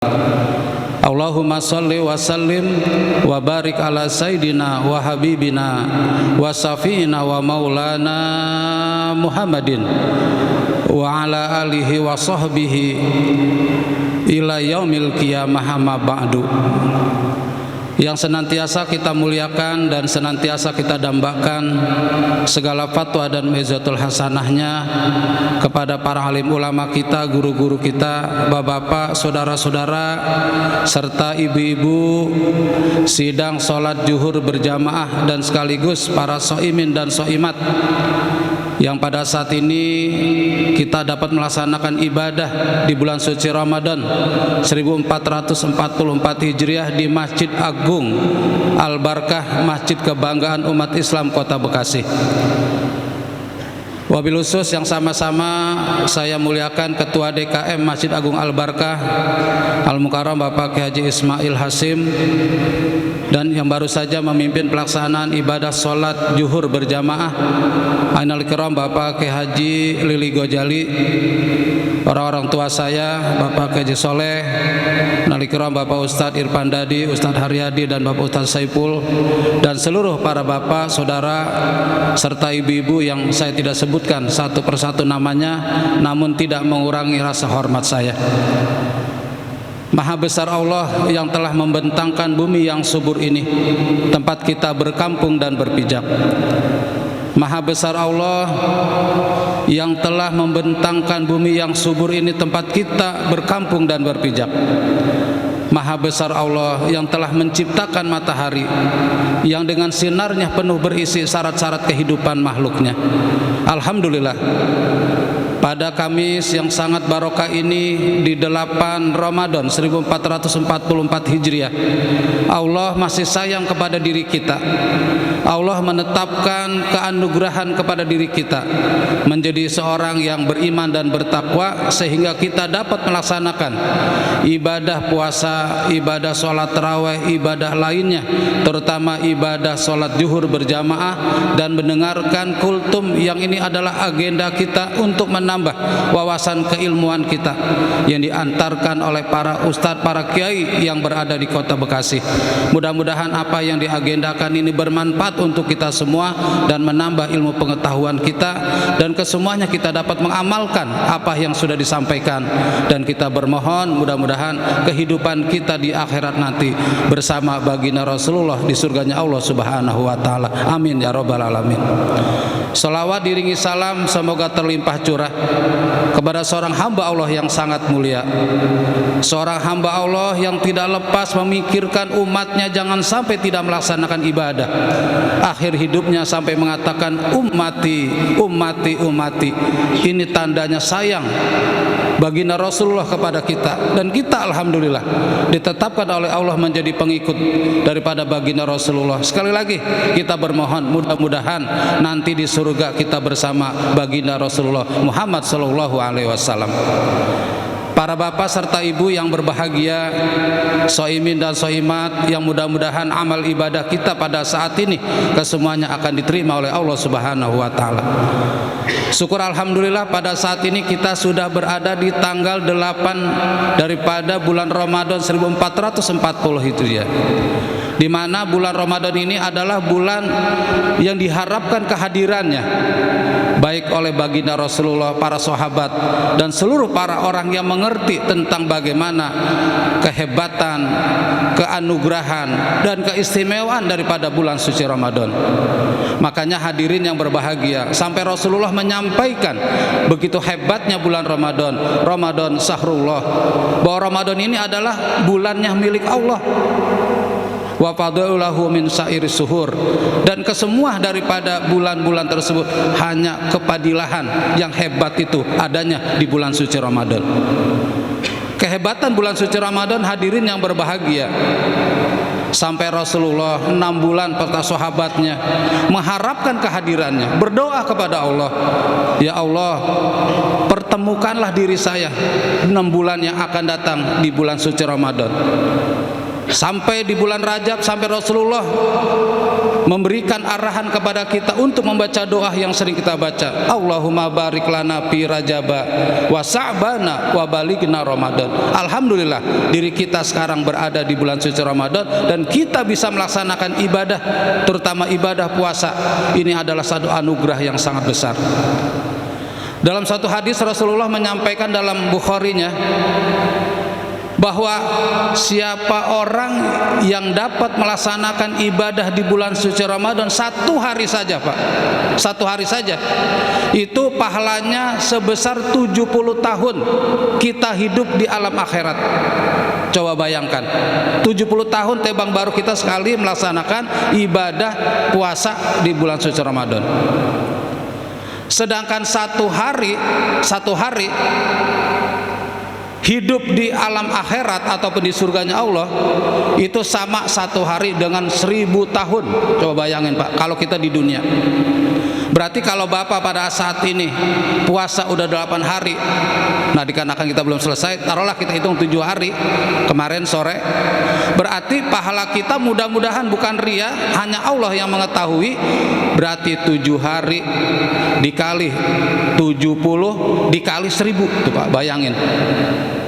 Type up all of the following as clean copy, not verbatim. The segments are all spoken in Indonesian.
Allahumma salli wa sallim wa barik ala sayyidina wa habibina wa safiina wa maulana Muhammadin wa ala alihi wa sahbihi ila yaumil qiyamah amma ba'du. Yang senantiasa kita muliakan dan senantiasa kita dambakan segala fatwa dan mezatul hasanahnya kepada para alim ulama kita, guru-guru kita, bapak-bapak, saudara-saudara, serta ibu-ibu sidang sholat zuhur berjamaah dan sekaligus para shaimin dan shaimat yang pada saat ini kita dapat melaksanakan ibadah di bulan suci Ramadan 1444 Hijriah di Masjid Agung Al-Barkah, Masjid Kebanggaan Umat Islam Kota Bekasi. Wabil khusus yang sama-sama saya muliakan Ketua DKM Masjid Agung Al-Barkah Al-Mukarram Bapak Kiai Haji Ismail Hasim, dan yang baru saja memimpin pelaksanaan ibadah sholat zuhur berjamaah Ainal Kiram Bapak Kiai Haji Lili Gojali, orang-orang tua saya Bapak Kiai Haji Soleh, Ainal Kiram Bapak Ustadz Irfan Dadi, Ustadz Haryadi, dan Bapak Ustadz Saiful, dan seluruh para bapak, saudara, serta ibu-ibu yang saya tidak sebutkan satu persatu namanya, namun tidak mengurangi rasa hormat saya. Maha besar Allah yang telah membentangkan bumi yang subur ini, tempat kita berkampung dan berpijak. Maha besar Allah yang telah membentangkan bumi yang subur ini, tempat kita berkampung dan berpijak. Maha besar Allah yang telah menciptakan matahari yang dengan sinarnya penuh berisi syarat-syarat kehidupan makhluknya. Alhamdulillah, pada Kamis yang sangat barokah ini di 8 Ramadan 1444 Hijriah, Allah masih sayang kepada diri kita. Allah menetapkan keanugerahan kepada diri kita menjadi seorang yang beriman dan bertakwa, sehingga kita dapat melaksanakan ibadah puasa, ibadah sholat tarawih, ibadah lainnya, terutama ibadah sholat zuhur berjamaah, dan mendengarkan kultum yang ini adalah agenda kita untuk menambah wawasan keilmuan kita yang diantarkan oleh para ustadz, para kiai yang berada di Kota Bekasi. Mudah-mudahan apa yang diagendakan ini bermanfaat untuk kita semua dan menambah ilmu pengetahuan kita, dan kesemuanya kita dapat mengamalkan apa yang sudah disampaikan, dan kita bermohon mudah-mudahan kehidupan kita di akhirat nanti bersama baginda Rasulullah di surganya Allah Subhanahu wa taala. Amin ya rabbal alamin. Salawat diringi salam semoga terlimpah curah kepada seorang hamba Allah yang sangat mulia, seorang hamba Allah yang tidak lepas memikirkan umatnya jangan sampai tidak melaksanakan ibadah. Akhir hidupnya sampai mengatakan ummati, ummati, ummati. Ini tandanya sayang baginda Rasulullah kepada kita, dan kita alhamdulillah ditetapkan oleh Allah menjadi pengikut daripada baginda Rasulullah. Sekali lagi kita bermohon mudah-mudahan nanti di surga kita bersama baginda Rasulullah Muhammad sallallahu alaihi wasallam. Para bapak serta ibu yang berbahagia, shaimin dan shaimat, yang mudah-mudahan amal ibadah kita pada saat ini kesemuanya akan diterima oleh Allah Subhanahu wa taala. Syukur alhamdulillah pada saat ini kita sudah berada di tanggal 8 daripada bulan Ramadan 1440 Hijriah, di mana bulan Ramadan ini adalah bulan yang diharapkan kehadirannya baik oleh baginda Rasulullah, para sahabat, dan seluruh para orang yang mengerti tentang bagaimana kehebatan, keanugerahan, dan keistimewaan daripada bulan suci Ramadan. Makanya hadirin yang berbahagia, sampai Rasulullah menyampaikan begitu hebatnya bulan Ramadan, Ramadan sahrullah, bahwa Ramadan ini adalah bulannya milik Allah. Wa fadluhu min sa'iri suhur, dan kesemua daripada bulan-bulan tersebut hanya kepadilahan yang hebat itu adanya di bulan suci Ramadan. Kehebatan bulan suci Ramadan, hadirin yang berbahagia, sampai Rasulullah 6 bulan serta sahabatnya mengharapkan kehadirannya, berdoa kepada Allah, ya Allah, pertemukanlah diri saya 6 bulan yang akan datang di bulan suci Ramadan. sampai di bulan Rajab, sampai Rasulullah memberikan arahan kepada kita untuk membaca doa yang sering kita baca, Allahumma barik lana fi Rajaba wa Sa'bana wa balighna Ramadan. Alhamdulillah diri kita sekarang berada di bulan suci Ramadan dan kita bisa melaksanakan ibadah, terutama ibadah puasa. Ini adalah satu anugerah yang sangat besar. Dalam satu hadis Rasulullah menyampaikan dalam Bukharinya bahwa siapa orang yang dapat melaksanakan ibadah di bulan suci Ramadan satu hari saja, Pak, satu hari saja, itu pahalanya sebesar 70 tahun kita hidup di alam akhirat. Coba bayangkan, 70 tahun tebang baru kita sekali melaksanakan ibadah puasa di bulan suci Ramadan. Sedangkan satu hari hidup di alam akhirat ataupun di surganya Allah itu sama satu hari dengan 1000 tahun. Coba bayangin, Pak, kalau kita di dunia. Berarti kalau Bapak pada saat ini puasa udah 8 hari, nah dikarenakan kita belum selesai, taruhlah kita hitung 7 hari kemarin sore, berarti pahala kita mudah-mudahan bukan ria, hanya Allah yang mengetahui. Berarti 7 hari dikali 70 dikali 1000 tuh, Pak, bayangin.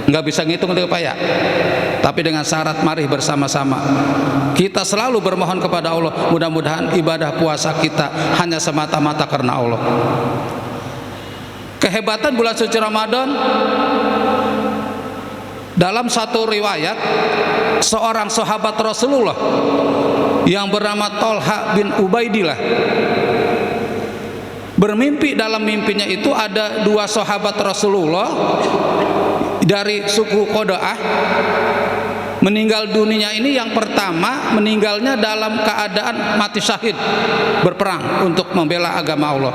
Nggak bisa ngitung itu, Pak, ya. Tapi dengan syarat mari bersama-sama kita selalu bermohon kepada Allah, mudah-mudahan ibadah puasa kita hanya semata-mata karena Allah. Kehebatan bulan suci Ramadan, dalam satu riwayat seorang sahabat Rasulullah yang bernama Thalha bin Ubaidillah bermimpi. Dalam mimpinya itu ada 2 sahabat Rasulullah dari suku Qoda'ah meninggal dunia. Ini yang pertama meninggalnya dalam keadaan mati syahid berperang untuk membela agama Allah.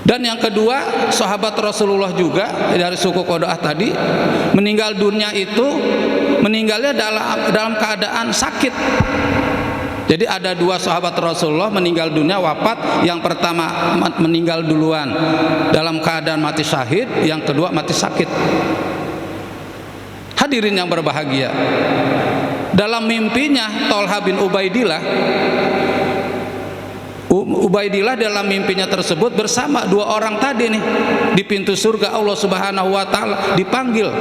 Dan yang kedua sahabat Rasulullah juga dari suku Qoda'ah tadi meninggal dunia itu meninggalnya dalam keadaan sakit. Jadi ada 2 sahabat Rasulullah meninggal dunia, wafat. Yang pertama meninggal duluan dalam keadaan mati syahid, yang kedua mati sakit. Hadirin yang berbahagia, dalam mimpinya Thalha bin Ubaidillah dalam mimpinya tersebut bersama 2 orang tadi nih di pintu surga Allah Subhanahu wa taala dipanggil.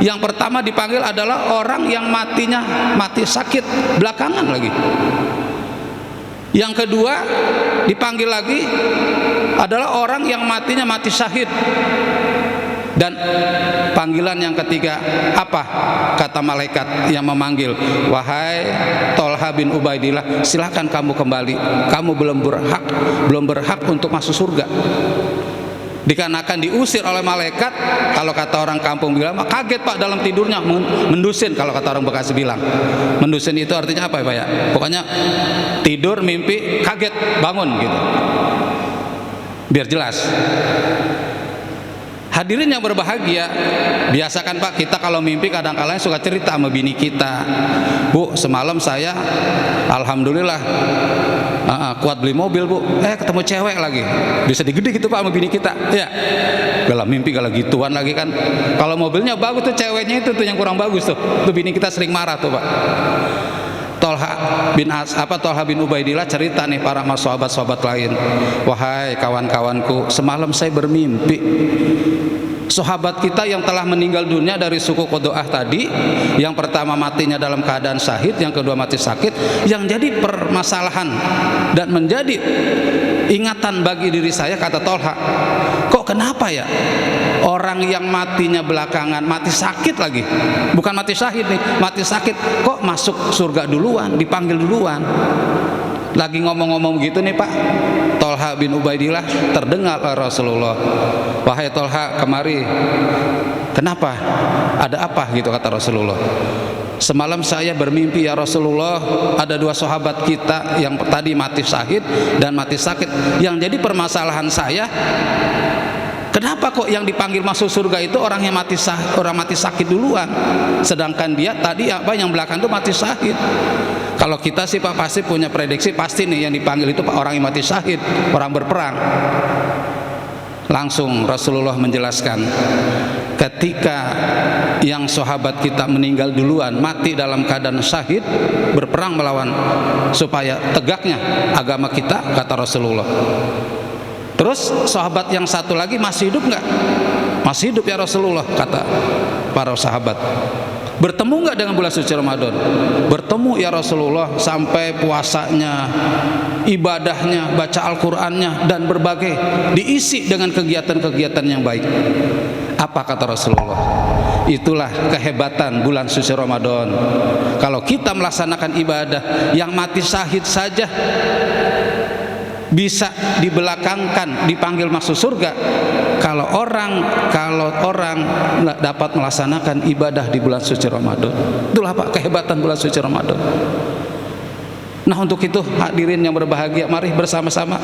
Yang pertama dipanggil adalah orang yang matinya mati sakit belakangan lagi. Yang kedua dipanggil lagi adalah orang yang matinya mati syahid. Dan panggilan yang ketiga apa? Kata malaikat yang memanggil, wahai Thalha bin Ubaidillah, silahkan kamu kembali. Kamu belum berhak untuk masuk surga. Dikarenakan diusir oleh malaikat. Kalau kata orang kampung bilang, kaget, Pak, dalam tidurnya mendusin. Kalau kata orang Bekasi bilang, mendusin itu artinya apa ya, Pak, ya? Pokoknya tidur mimpi kaget bangun gitu. Biar jelas. Hadirin yang berbahagia, biasakan, Pak, kita kalau mimpi kadang-kadang suka cerita sama bini kita, Bu, semalam saya alhamdulillah kuat beli mobil, Bu, ketemu cewek lagi. Bisa digede gitu, Pak, sama bini kita. Ya, galah mimpi galah gituan lagi kan. Kalau mobilnya bagus tuh, ceweknya itu tuh yang kurang bagus tuh. Tuh bini kita sering marah tuh, Pak. Thalha bin Ubaidillah cerita nih para sahabat-sahabat lain, wahai kawan-kawanku, semalam saya bermimpi sahabat kita yang telah meninggal dunia dari suku Qoda'ah tadi, yang pertama matinya dalam keadaan syahid, yang kedua mati sakit. Yang jadi permasalahan dan menjadi ingatan bagi diri saya, kata Thalha, kok kenapa ya orang yang matinya belakangan mati sakit lagi, bukan mati syahid nih, mati sakit, kok masuk surga duluan, dipanggil duluan. Lagi ngomong-ngomong gitu nih, Pak, Thalha bin Ubaidillah terdengar oleh Rasulullah, wahai Thalha, kemari. Kenapa? Ada apa gitu, kata Rasulullah. Semalam saya bermimpi, ya Rasulullah, ada 2 sahabat kita yang tadi mati syahid dan mati sakit. Yang jadi permasalahan saya, kenapa kok yang dipanggil masuk surga itu orang yang mati sakit duluan, sedangkan dia tadi yang belakang itu mati syahid. Kalau kita sih, Pak, pasti punya prediksi, pasti nih yang dipanggil itu, Pak, orang yang mati syahid, orang berperang. Langsung Rasulullah menjelaskan, ketika yang sahabat kita meninggal duluan, mati dalam keadaan syahid, berperang melawan supaya tegaknya agama kita, kata Rasulullah. Terus sahabat yang satu lagi masih hidup nggak? Masih hidup ya Rasulullah, kata para sahabat. Bertemu nggak dengan bulan suci Ramadan? Bertemu ya Rasulullah, sampai puasanya, ibadahnya, baca Al-Qur'annya, dan berbagai diisi dengan kegiatan-kegiatan yang baik. Apa kata Rasulullah? Itulah kehebatan bulan suci Ramadan. Kalau kita melaksanakan ibadah, yang mati syahid saja bisa dibelakangkan, dipanggil masuk surga. Kalau orang dapat melaksanakan ibadah di bulan suci Ramadan, itulah Pak kehebatan bulan suci Ramadan. Nah, untuk itu hadirin yang berbahagia, mari bersama-sama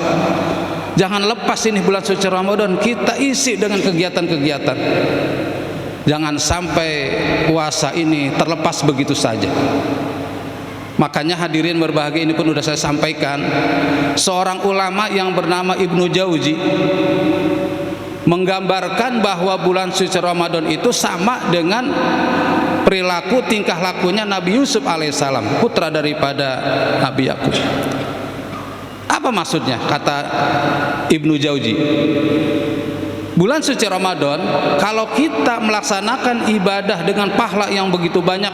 jangan lepas ini bulan suci Ramadan, kita isi dengan kegiatan-kegiatan. Jangan sampai puasa ini terlepas begitu saja. Makanya hadirin berbahagia, ini pun sudah saya sampaikan, seorang ulama yang bernama Ibnu Jauzi menggambarkan bahwa bulan suci Ramadan itu sama dengan perilaku tingkah lakunya Nabi Yusuf alaihissalam, putra daripada Nabi Yakub. Apa maksudnya? Kata Ibnu Jauzi, bulan suci Ramadan, kalau kita melaksanakan ibadah dengan pahala yang begitu banyak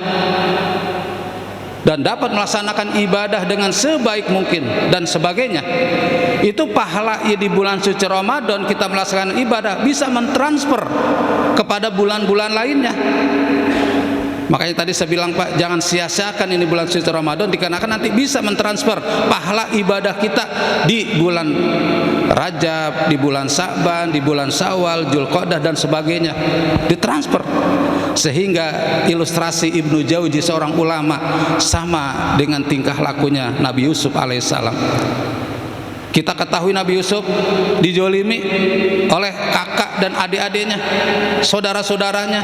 dan dapat melaksanakan ibadah dengan sebaik mungkin dan sebagainya, itu pahala di bulan suci Ramadan kita melaksanakan ibadah bisa mentransfer kepada bulan-bulan lainnya. Makanya tadi saya bilang Pak, jangan sia-siakan ini bulan suci Ramadan, dikarenakan nanti bisa mentransfer pahala ibadah kita di bulan Rajab, di bulan Sa'ban, di bulan Syawal, Dzulqa'dah dan sebagainya, ditransfer. Sehingga ilustrasi Ibnu Jauzi seorang ulama sama dengan tingkah lakunya Nabi Yusuf alaihissalam. Kita ketahui Nabi Yusuf dijolimi oleh kakak dan adik-adiknya, saudara-saudaranya,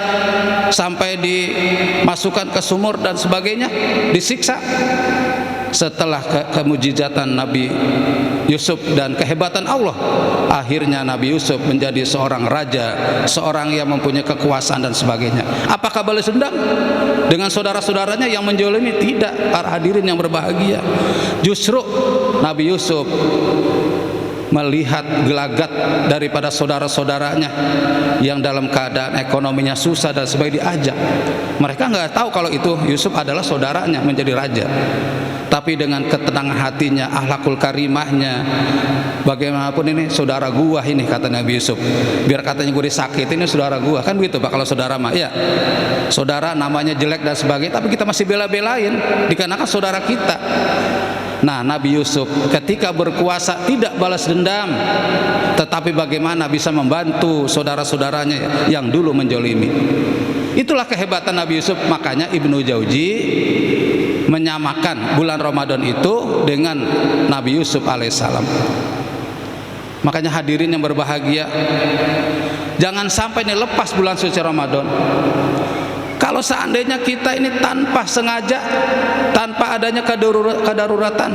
sampai dimasukkan ke sumur dan sebagainya, disiksa. Setelah kemujizatan Nabi Yusuf dan kehebatan Allah, akhirnya Nabi Yusuf menjadi seorang raja, seorang yang mempunyai kekuasaan dan sebagainya. Apakah balas dendam dengan saudara-saudaranya yang menjolimi? Tidak, para hadirin yang berbahagia. Justru Nabi Yusuf melihat gelagat daripada saudara-saudaranya yang dalam keadaan ekonominya susah dan sebagainya, diajak. Mereka nggak tahu kalau itu Yusuf adalah saudaranya menjadi raja. Tapi dengan ketenangan hatinya, akhlakul karimahnya, bagaimanapun ini saudara gua ini, kata Nabi Yusuf. Biar katanya gue disakit, ini saudara gua, kan begitu Pak kalau saudara mah. Ya, saudara namanya jelek dan sebagainya, tapi kita masih bela-belain dikarenakan saudara kita. Nah, Nabi Yusuf ketika berkuasa tidak balas dendam, tetapi bagaimana bisa membantu saudara-saudaranya yang dulu menjolimi. Itulah kehebatan Nabi Yusuf. Makanya Ibnu Jauzi menyamakan bulan Ramadan itu dengan Nabi Yusuf alaihissalam. Makanya hadirin yang berbahagia, jangan sampai ini lepas bulan suci Ramadan. Kalau seandainya kita ini tanpa sengaja, tanpa adanya kedaruratan,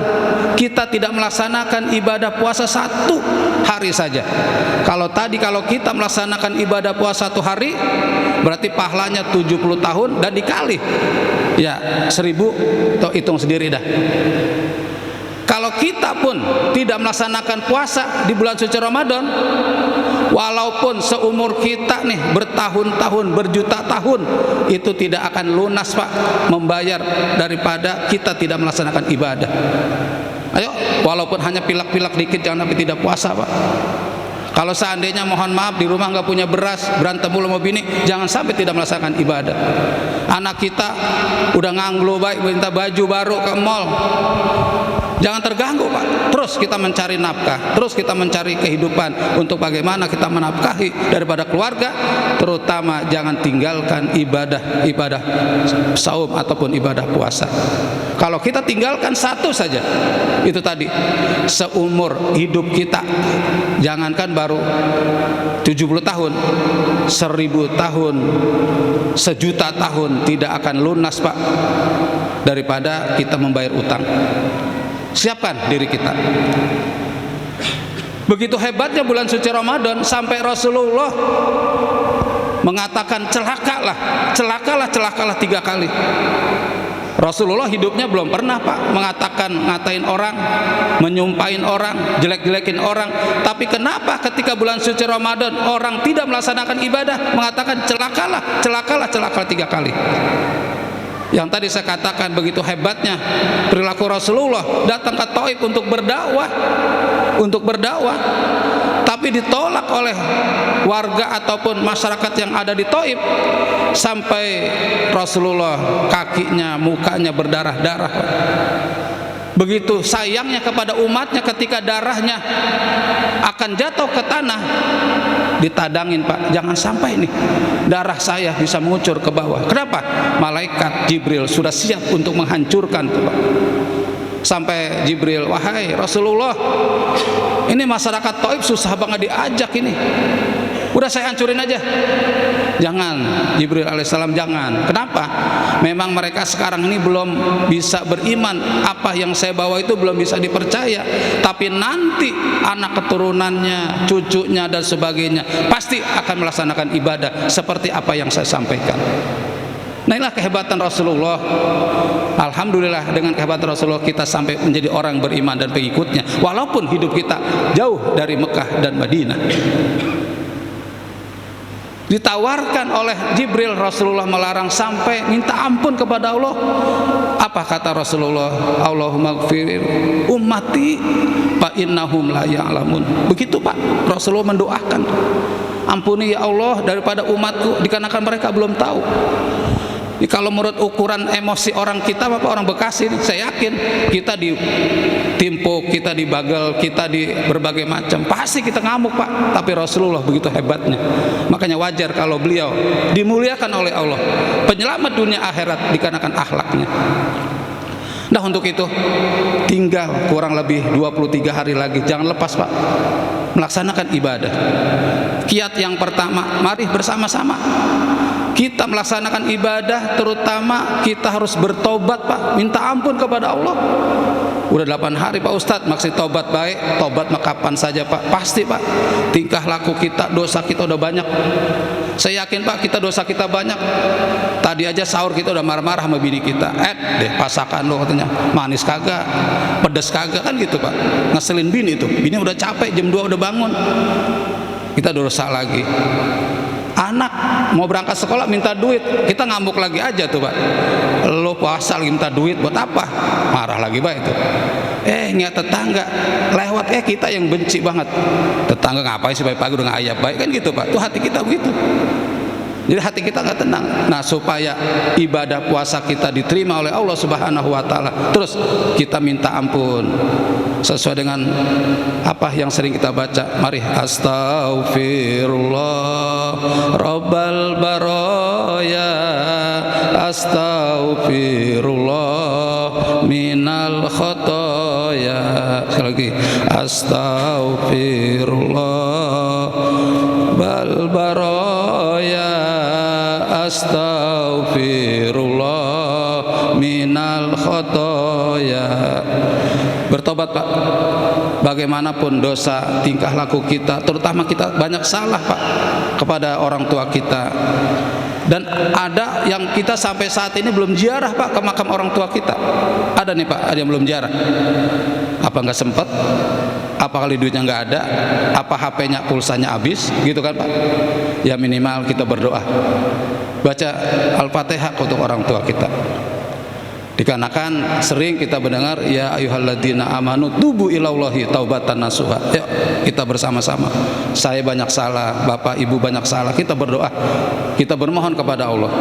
kita tidak melaksanakan ibadah puasa 1 hari saja. Kalau kita melaksanakan ibadah puasa 1 hari, berarti pahalanya 70 tahun dan dikali ya 1000, atau hitung sendiri dah. Kalau kita pun tidak melaksanakan puasa di bulan suci Ramadan, walaupun seumur kita nih bertahun-tahun, berjuta tahun, itu tidak akan lunas Pak membayar daripada kita tidak melaksanakan ibadah. Ayo, walaupun hanya pilak-pilak dikit, jangan sampai tidak puasa Pak. Kalau seandainya mohon maaf di rumah nggak punya beras, berantem mulu sama bini, jangan sampai tidak melaksanakan ibadah. Anak kita udah nganglo baik, minta baju baru ke mall, jangan terganggu Pak. Terus kita mencari nafkah, terus kita mencari kehidupan untuk bagaimana kita menafkahi daripada keluarga. Terutama jangan tinggalkan ibadah saum ataupun ibadah puasa. Kalau kita tinggalkan 1 saja, itu tadi seumur hidup kita, jangankan baru 70 tahun, 1000 tahun, 1.000.000 tahun tidak akan lunas Pak daripada kita membayar utang. Siapkan diri kita. Begitu hebatnya bulan suci Ramadan sampai Rasulullah mengatakan celakalah, celakalah, celakalah 3 kali. Rasulullah hidupnya belum pernah Pak mengatakan, ngatain orang, menyumpahin orang, jelek-jelekin orang. Tapi kenapa ketika bulan suci Ramadan orang tidak melaksanakan ibadah mengatakan celakalah, celakalah, celakalah 3 kali? Yang tadi saya katakan begitu hebatnya perilaku Rasulullah, datang ke Taif untuk berdakwah, tapi ditolak oleh warga ataupun masyarakat yang ada di Taif, sampai Rasulullah kakinya, mukanya berdarah-darah. Begitu sayangnya kepada umatnya, ketika darahnya akan jatuh ke tanah, ditadangin Pak, jangan sampai nih darah saya bisa mengucur ke bawah. Kenapa? Malaikat Jibril sudah siap untuk menghancurkan tuh Pak. Sampai Jibril, wahai Rasulullah, ini masyarakat Taif susah banget diajak ini, udah saya hancurin aja. Jangan, Jibril alaihissalam, jangan. Kenapa? Memang mereka sekarang ini belum bisa beriman, apa yang saya bawa itu belum bisa dipercaya. Tapi nanti anak keturunannya, cucunya dan sebagainya pasti akan melaksanakan ibadah seperti apa yang saya sampaikan. Nah, inilah kehebatan Rasulullah. Alhamdulillah, dengan kehebatan Rasulullah kita sampai menjadi orang beriman dan pengikutnya, walaupun hidup kita jauh dari Mekah dan Madinah. Ditawarkan oleh Jibril, Rasulullah melarang sampai minta ampun kepada Allah. Apa kata Rasulullah? Allahumma gfir ummati fa innahum la ya'lamun. Begitu Pak, Rasulullah mendoakan, ampuni ya Allah daripada umatku dikarenakan mereka belum tahu. Kalau menurut ukuran emosi orang kita, Bapak, orang Bekasi ini, saya yakin kita ditimpuk, kita dibagel, kita di berbagai macam, pasti kita ngamuk Pak. Tapi Rasulullah begitu hebatnya, makanya wajar kalau beliau dimuliakan oleh Allah, penyelamat dunia akhirat dikarenakan akhlaknya. Nah, untuk itu tinggal kurang lebih 23 hari lagi, jangan lepas Pak melaksanakan ibadah. Kiat yang pertama, mari bersama-sama kita melaksanakan ibadah, terutama kita harus bertobat Pak, minta ampun kepada Allah. Udah 8 hari Pak Ustadz maksud tobat baik, tobat mah kapan saja Pak, pasti Pak. Tingkah laku kita, dosa kita udah banyak. Saya yakin Pak, kita dosa kita banyak. Tadi aja sahur kita udah marah-marah sama bini kita, deh pasakan lo katanya, manis kagak, pedes kagak, kan gitu Pak. Ngeselin bini itu, bini udah capek, jam 2 udah bangun, kita dosa lagi. Anak mau berangkat sekolah minta duit, kita ngamuk lagi aja tuh Pak. Lo puasa lagi minta duit buat apa? Marah lagi Pak itu. Nggak tetangga lewat, kita yang benci banget. Tetangga ngapain sih pagi-pagi udah ngayap baik, kan gitu Pak. Tuh hati kita begitu. Jadi hati kita nggak tenang. Nah, supaya ibadah puasa kita diterima oleh Allah Subhanahu wa Ta'ala, terus kita minta ampun sesuai dengan apa yang sering kita baca. Mari, astaghfirullah rabbal baraya, astaghfirullah minal khotoya. Sekali lagi, astaghfirullah bal baraya, astaghfirullah minal khotoya. Bertobat Pak, bagaimanapun dosa, tingkah laku kita, terutama kita banyak salah Pak kepada orang tua kita. Dan ada yang kita sampai saat ini belum ziarah Pak ke makam orang tua kita. Ada nih Pak, ada yang belum ziarah. Apa nggak sempat? Apa kali duitnya nggak ada? Apa HP-nya, pulsanya habis? Gitu kan Pak. Ya minimal kita berdoa, baca Al-Fatihah untuk orang tua kita. Dikarenakan sering kita mendengar, ya ayyuhalladzina amanu tubu ilallahi taubatan nasuha. Yuk kita bersama-sama, saya banyak salah, Bapak Ibu banyak salah, kita berdoa, kita bermohon kepada Allah.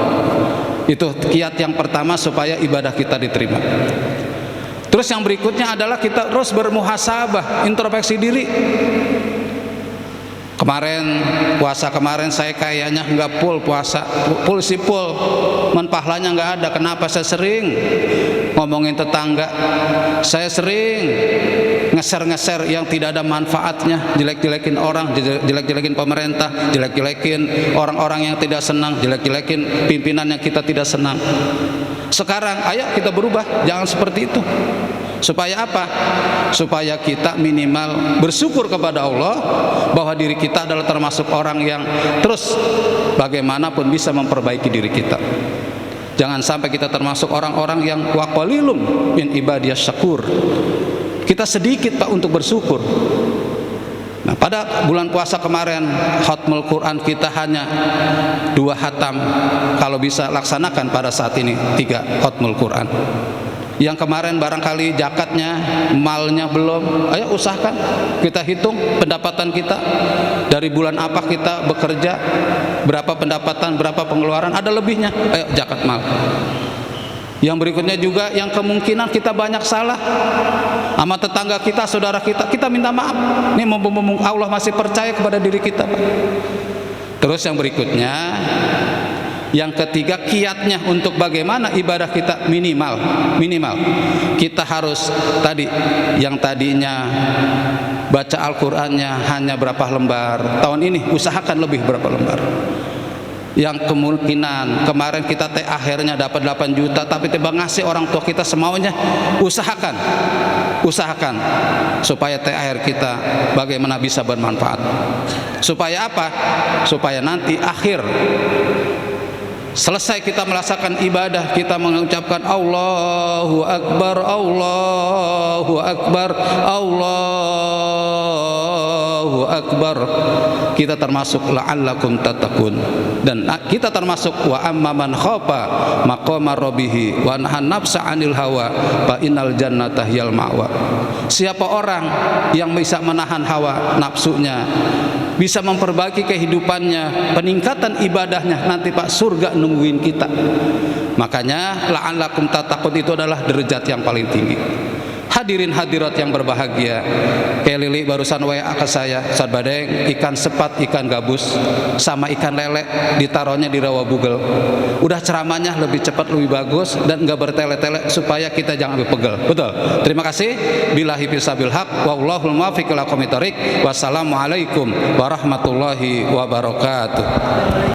Itu kiat yang pertama supaya ibadah kita diterima. Terus yang berikutnya adalah kita terus bermuhasabah, introspeksi diri. Kemarin puasa kemarin saya kayaknya nggak full puasa, full pahalanya nggak ada. Kenapa? Saya sering ngomongin tetangga, saya sering ngeser yang tidak ada manfaatnya, jelek-jelekin orang, jelek-jelekin pemerintah, jelek-jelekin orang-orang yang tidak senang, jelek-jelekin pimpinan yang kita tidak senang. Sekarang ayo kita berubah, jangan seperti itu. Supaya apa? Supaya kita minimal bersyukur kepada Allah bahwa diri kita adalah termasuk orang yang terus bagaimanapun bisa memperbaiki diri kita. Jangan sampai kita termasuk orang-orang yang wa qalilum min ibadiyas syakur. Kita sedikit Pak untuk bersyukur. Nah, pada bulan puasa kemarin khatmul Quran kita hanya 2 khatam. Kalau bisa laksanakan pada saat ini 3 khatmul Quran. Yang kemarin barangkali zakatnya, malnya belum, ayo usahakan. Kita hitung pendapatan kita dari bulan apa kita bekerja, berapa pendapatan, berapa pengeluaran, ada lebihnya, ayo zakat mal. Yang berikutnya juga yang kemungkinan kita banyak salah sama tetangga kita, saudara kita minta maaf. Ini mumpung Allah masih percaya kepada diri kita, Pak. Terus yang berikutnya, yang ketiga, kiatnya untuk bagaimana ibadah kita minimal kita harus tadi, yang tadinya baca Al-Qur'annya hanya berapa lembar, tahun ini usahakan lebih berapa lembar. Yang kemungkinan kemarin kita akhirnya dapat 8 juta tapi tiba ngasih orang tua kita semaunya, usahakan supaya THR kita bagaimana bisa bermanfaat. Supaya apa? Supaya nanti akhir selesai kita melaksanakan ibadah, kita mengucapkan Allahu Akbar, Allahu Akbar, Allahu Akbar, kita termasuk la'allakum tattaqun, dan kita termasuk wa amma man khafa maqama rabbih wa nahan nafsa 'anil hawa fa innal jannata hiyal ma'wa. Siapa orang yang bisa menahan hawa nafsunya, bisa memperbaiki kehidupannya, peningkatan ibadahnya, nanti Pak surga nungguin kita. Makanya la'allakum tattaqun itu adalah derajat yang paling tinggi. Hadirin hadirat yang berbahagia, kayak Lili barusan WA ke saya, Ustaz Badeng, ikan sepat, ikan gabus sama ikan lele ditaruhnya di rawa bugel. Udah ceramahnya lebih cepat, lebih bagus, dan nggak bertele-tele supaya kita jangan pegel. Betul. Terima kasih. Billahi fisabil haq wallahul muwaffiq ila aqwamit thoriq. Wassalamualaikum warahmatullahi wabarakatuh.